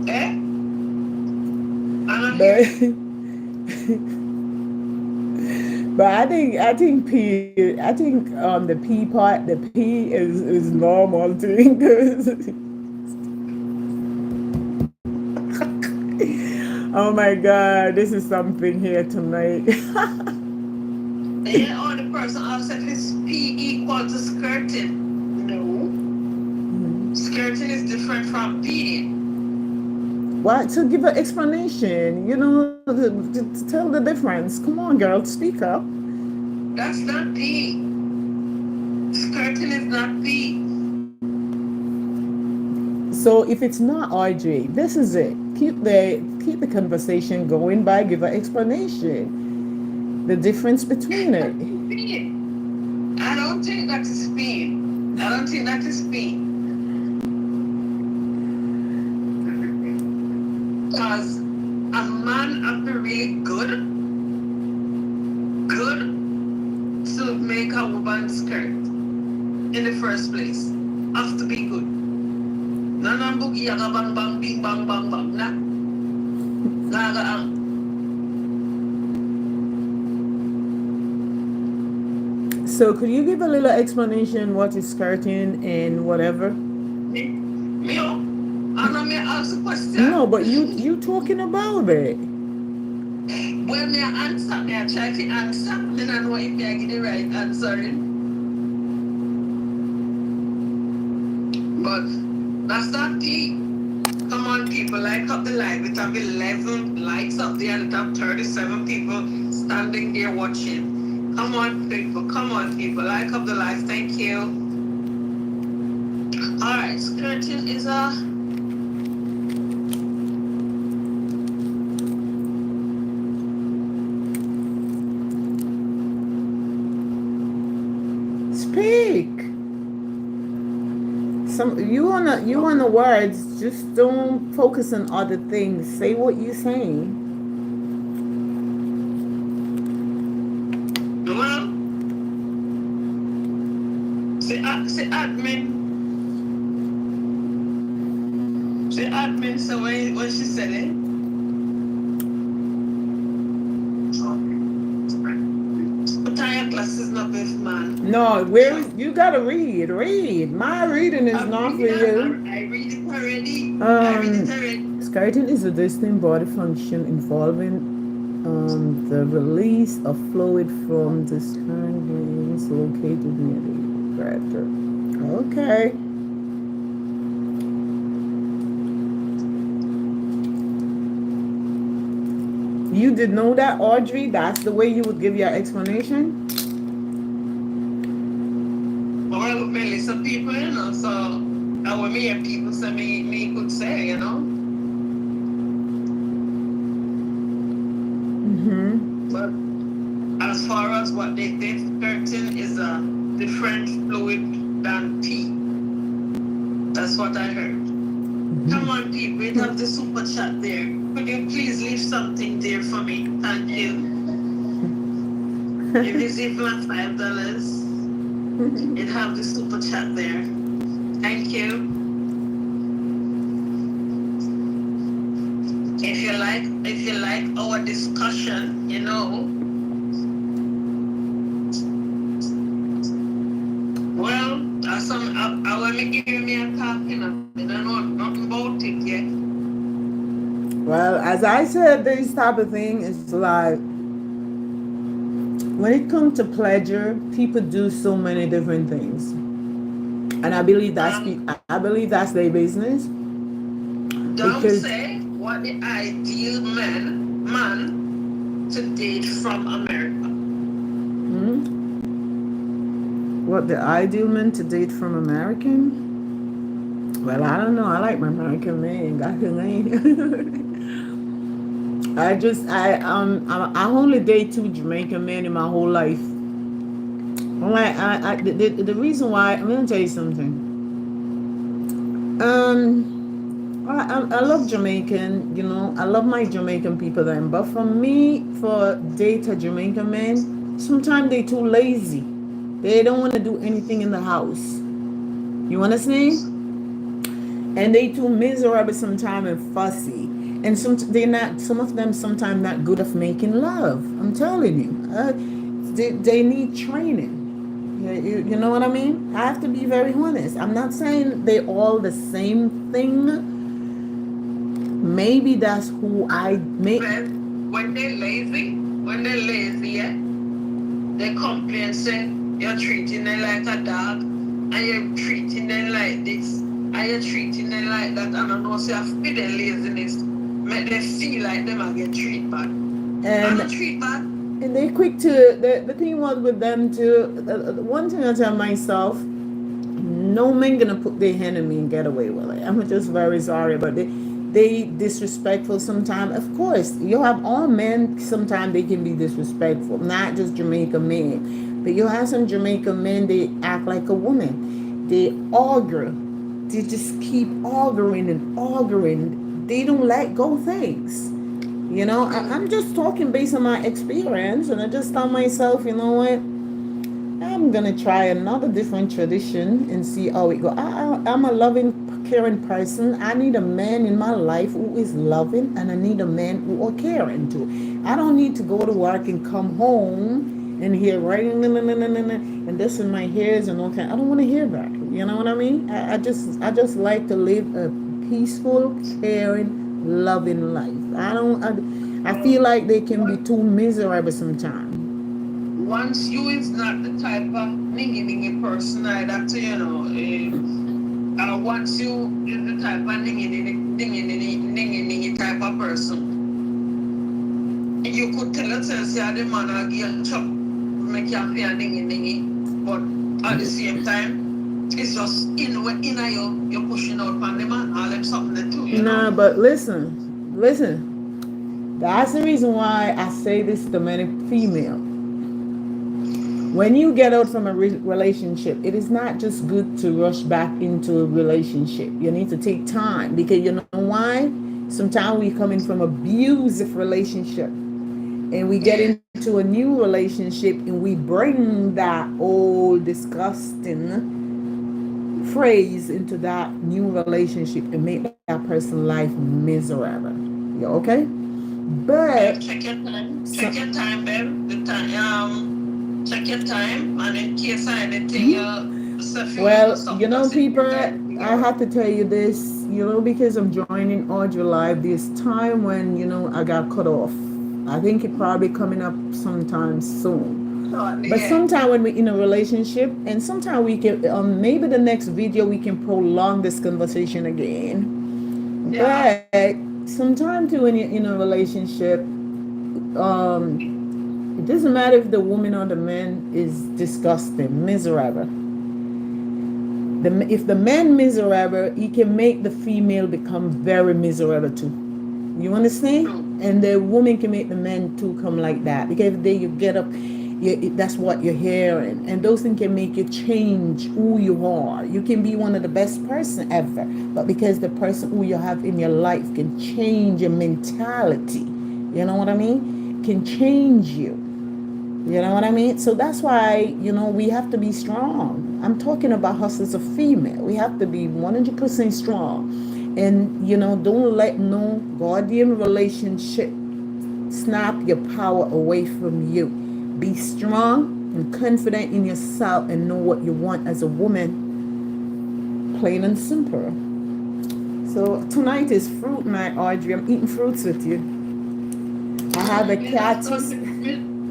Eh? And I'm here. But I think the P part, the P is normal thing. 'Cause oh my God, this is something here tonight. Yeah, or the person also said his P equal to skirting. No. Skirting is different from peeing. What? To give an explanation, you know, to tell the difference. Come on, girl, speak up. That's not pee. Skirting is not pee. So if it's not RJ, this is it. Keep the conversation going by give an explanation. The difference between it. Peeing. I don't think that is peeing. I don't think that is peeing. Because a man have to be really good to make a woman skirt in the first place. Have to be good. Nana boogie yaga bang bang bing bang bang bang. Nah. Naga ang. So could you give a little explanation what is skirting and whatever? Me? I know me ask a question. No, but you talking about it. Well, me answer. Me I try to answer. Me not know if I get the right answer. But that's not tea. Come on, people, like up the live. We have 11 likes up there and we have 37 people standing there watching. Come on, people. Come on, people. Like up the live. Thank you. All right, skirting is a... Speak. You on the words. Just don't focus on other things. Say what you're saying. Well, say admin. Say admin, so when she said it. But your glasses not best, man. No, you gotta read. Read. My reading is not for you. I read it already. Skirting is a distinct body function involving the release of fluid from the stern glands located near the rector. Okay. You did know that, Audrey? That's the way you would give your explanation? Well, me listen people, you know, so I when me hear people say me could say, you know. But as far as what they flirting is a different fluid than pee. That's what I heard. Come on, people, we have the super chat there. Could you please leave something there for me? Thank you. If it's even $5, it have the super chat there. Thank you. If you like our discussion, you know. Well, I want to hear me talking. I don't know nothing about it yet. Well, as I said, this type of thing is like when it comes to pleasure, people do so many different things, and I believe that's their business. Don't say what the ideal man to date from America. What the ideal man to date from American? Well, I don't know. I like my American man. I only date 2 Jamaican men in my whole life. I'm like the reason why I'm gonna tell you something. I love Jamaican, you know. I love my Jamaican people then, but for me, for date a Jamaican man, sometimes they too lazy. They don't want to do anything in the house. You understand? And they too miserable sometimes and fussy. And some of them sometimes not good at making love. I'm telling you, they need training. You know what I mean? I have to be very honest. I'm not saying they all the same thing. Maybe that's who I make. When they're lazy, yeah, they complain and say you're treating them like a dog, and you're treating them like this, and you're treating them like that. And I know say I feel their laziness make them feel like them and get treated bad. And treat bad. And they quick to the thing was with them too. One thing I tell myself, no man gonna put their hand in me and get away with it. I'm just very sorry, but they disrespectful sometimes. Of course, you have all men. Sometimes they can be disrespectful, not just Jamaican men, but you have some Jamaican men. They act like a woman. They argue. They just keep arguing and arguing. They don't let go things. You know, I'm just talking based on my experience, and I just tell myself, you know what, I'm gonna try another different tradition and see how it goes. I'm a loving, caring person. I need a man in my life who is loving, and I need a man who are caring too. I don't need to go to work and come home and hear writing and this in my ears and all kind. I don't want to hear that. You know what I mean? I just like to live a peaceful, caring, loving life. I feel like they can be too miserable sometimes. Once you is not the type of ningy person that you know, once you is the type of ningy type of person, you could tell yourself the man will give a chop, make you feel ningy, but at the same time, it's just you're pushing out on the man, all them something to you. Nah, but listen. That's the reason why I say this to many female. When you get out from a relationship, it is not just good to rush back into a relationship. You need to take time, because you know why? Sometimes we come in from abusive relationship and we get into a new relationship and we bring that old disgusting phrase into that new relationship and make that person's life miserable. You okay? But check your time. Check your time, babe. The time, check your time, and in case anything, well, you know, people, I have to tell you this, you know, because I'm joining Audio Live this time when, you know, I got cut off. I think it probably coming up sometime soon. But sometimes when we're in a relationship, and sometimes we can, maybe the next video we can prolong this conversation again. Yeah. But sometimes too, when you're in a relationship, It doesn't matter if the woman or the man is disgusting, miserable. If the man miserable, he can make the female become very miserable too. You understand? And the woman can make the man too come like that. Because every day you get up, that's what you're hearing. And those things can make you change who you are. You can be one of the best person ever. But because the person who you have in your life can change your mentality. You know what I mean? Can change you. You know what I mean? So that's why, we have to be strong. I'm talking about us as a female. We have to be 100% strong. And, don't let no guardian relationship snap your power away from you. Be strong and confident in yourself and know what you want as a woman. Plain and simple. So tonight is fruit night, Audrey. I'm eating fruits with you. I have a cat.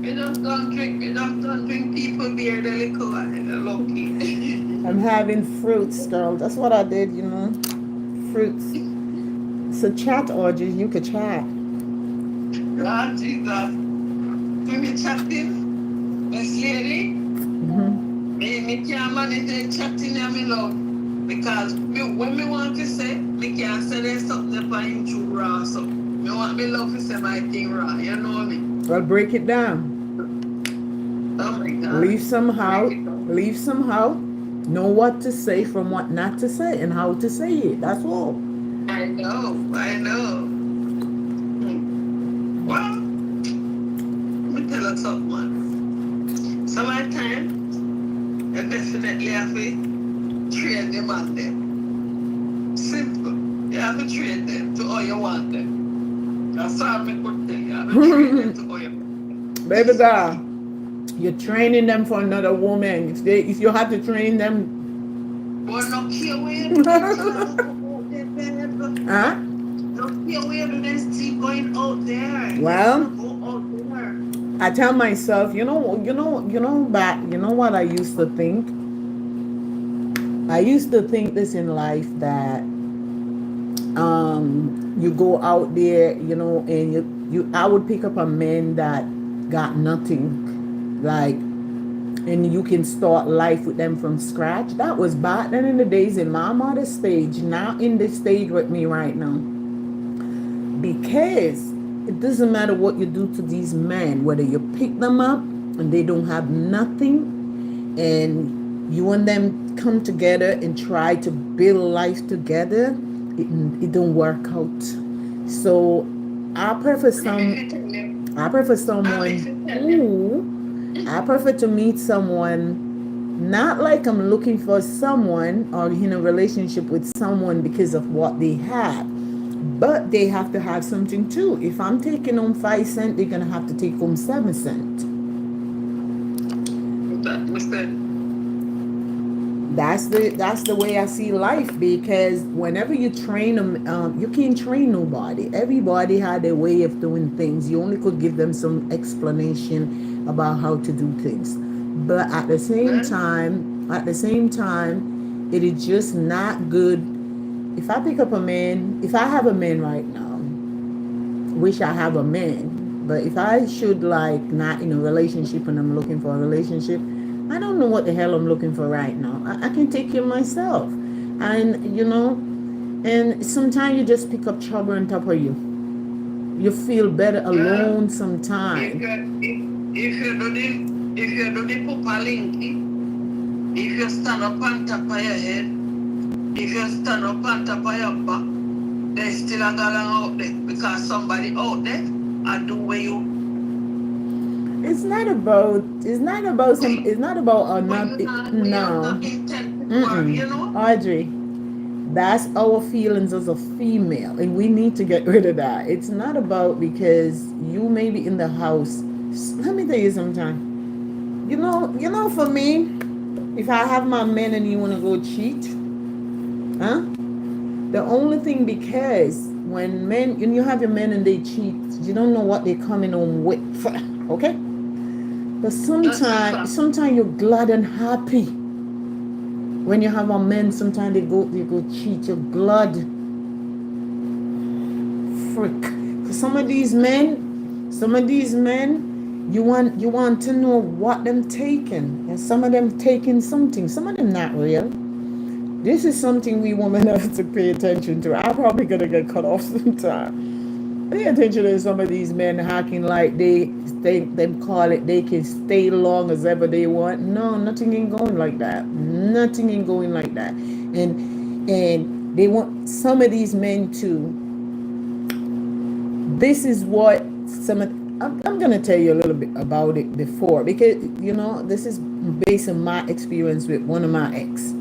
We don't drink people beer, the liquor, and lucky. I'm having fruits, girl. That's what I did, Fruits. So chat, Audrey. You could chat. Lord Jesus. When we chatting, Miss Lady, me can't manage the chatting and me love. Because when me want to say, me can't say there's something about him too raw. So me want me love to say my thing raw. You know me? Well, break it down. Oh my God. Leave somehow. Know what to say from what not to say and how to say it. That's all. I know. Well, let me tell you something. Sometimes, you definitely have to train them on them. Simple. You have to train them to how you want them. That's all I could tell you. You have to train them to how you want them. Baby girl. You're training them for another woman. If you had to train them, well, no care where you huh? Don't care where they still going out there. Well, go out there. I tell myself, what I used to think. I used to think this in life that, you go out there, and I would pick up a man that got nothing. And you can start life with them from scratch. That was back then in the days in my mother's stage, not in this stage with me right now. Because it doesn't matter what you do to these men, whether you pick them up and they don't have nothing, and you and them come together and try to build life together, it don't work out. So I prefer to meet someone, not like I'm looking for someone or in a relationship with someone because of what they have, but they have to have something too. If I'm taking home 5 cents, they're gonna have to take home 7 cents. That's the way I see life, because whenever you train them, you can't train nobody. Everybody had their way of doing things. You only could give them some explanation about how to do things. But at the same time, it is just not good. If I pick up a man, if I have a man right now, wish I have a man. But if I should not in a relationship and I'm looking for a relationship, I don't know what the hell I'm looking for right now. I can take care of myself. And, and sometimes you just pick up trouble on top of you. You feel better alone sometimes. If you do the proper linking, if you stand up on top of your head, if you stand up on top of your back, there's still a girl out there, because somebody out there I do where you. It's not about Audrey, that's our feelings as a female, and we need to get rid of that. It's not about because you may be in the house. Let me tell you something. For me, if I have my men and you want to go cheat, the only thing, because when you have your men and they cheat, you don't know what they're coming home with. Okay? But sometimes you're glad and happy. When you have a man, sometimes they go cheat. You're glad. Frick. For some of these men, Some of these men, you want to know what them taking, and some of them taking something. Some of them not real. This is something we women have to pay attention to. I'm probably gonna get cut off sometime. Pay attention to some of these men hacking like they call it they can stay long as ever they want. No, nothing ain't going like that. Nothing ain't going like that. And they want some of these men to. This is what some of I'm gonna tell you a little bit about it before, because this is based on my experience with one of my ex.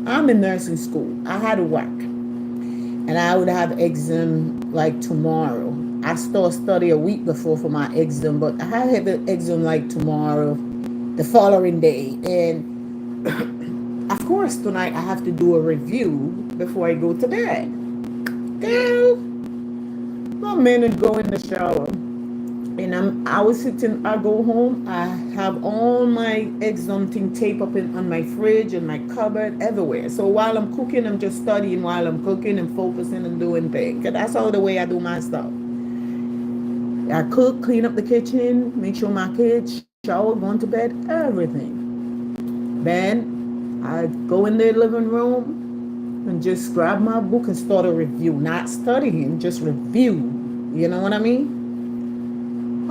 I'm in nursing school. I had to work, and I would have exam like tomorrow. I start study a week before for my exam, but I have an exam like tomorrow, the following day, and of course tonight I have to do a review before I go to bed. Girl, my man would go in the shower, and I was sitting. I go home. I have all my exam thing taped up on my fridge and my cupboard everywhere. So while I'm cooking, I'm just studying while I'm cooking and focusing and doing things. 'Cause that's all the way I do my stuff. I cook, clean up the kitchen, make sure my kids shower, going to bed, everything. Then I go in the living room and just grab my book and start a review. Not studying, just review. You know what I mean?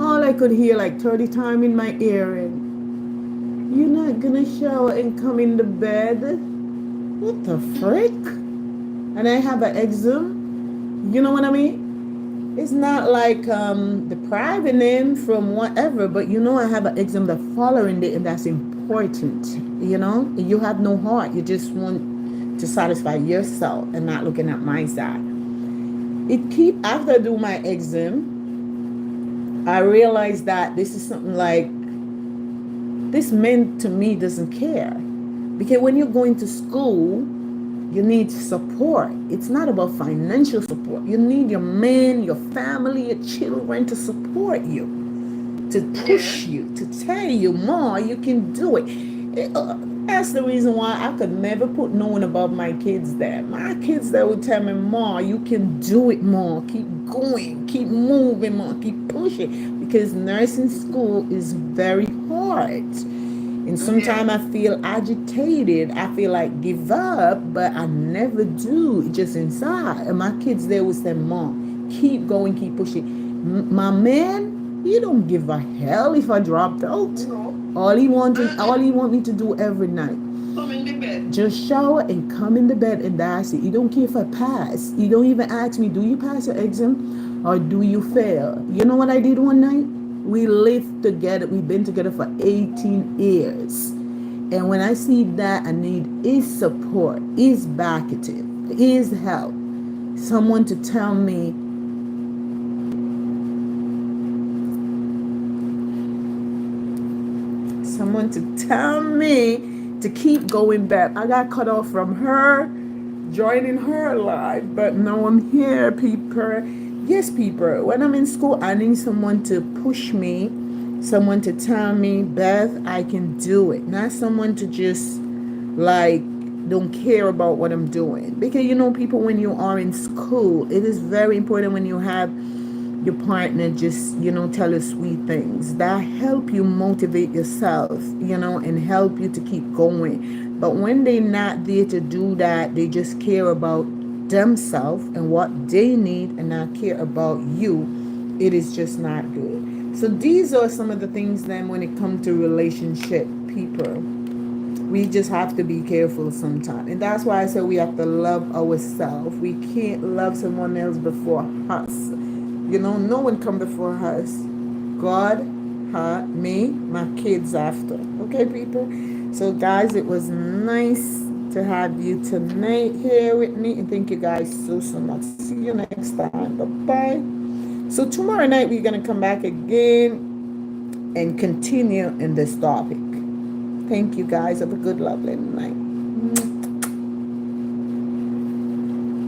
All I could hear like 30 times in my ear, and you're not gonna shower and come in the bed? What the frick? And I have an exam. You know what I mean? It's not like depriving them from whatever, but I have an exam the following day, and that's important. You have no heart. You just want to satisfy yourself and not looking at my side. After I do my exam, I realized that this is something like this man to me doesn't care, because when you're going to school, you need support. It's not about financial support. You need your man, your family, your children to support you, to push you, to tell you more. You can do it. That's the reason why I could never put no one above my kids there. My kids that would tell me, more, you can do it more. Keep going, keep moving more, keep pushing. Because nursing school is very hard. And sometimes I feel agitated. I feel like give up, but I never do. It's just inside. And my kids there would say, Mom, keep going, keep pushing. My man, he don't give a hell if I dropped out. No. All he want me to do every night, come in the bed. Just shower and come in the bed, and that's it. He don't care if I pass. He don't even ask me, do you pass your exam or do you fail? You know what I did one night? We lived together. We've been together for 18 years. And when I see that, I need his support, his backing, his help. Someone to tell me, to keep going back. I got cut off from her, joining her life, but now I'm here, people. Yes, people. When I'm in school, I need someone to push me, someone to tell me, Beth, I can do it. Not someone to just don't care about what I'm doing. Because people, when you are in school, it is very important when you have your partner just tell you sweet things that help you motivate yourself, and help you to keep going. But when they're not there to do that, they just care about themselves and what they need and not care about you. It is just not good. So these are some of the things then when it comes to relationship, people, we just have to be careful sometimes. And that's why I say we have to love ourselves. We can't love someone else before us. No one come before us. God, her, me, my kids after. Okay, people? So, guys, it was nice to have you tonight here with me. And thank you guys so much. See you next time. Bye-bye. So, tomorrow night, we're going to come back again and continue in this topic. Thank you, guys. Have a good, lovely night.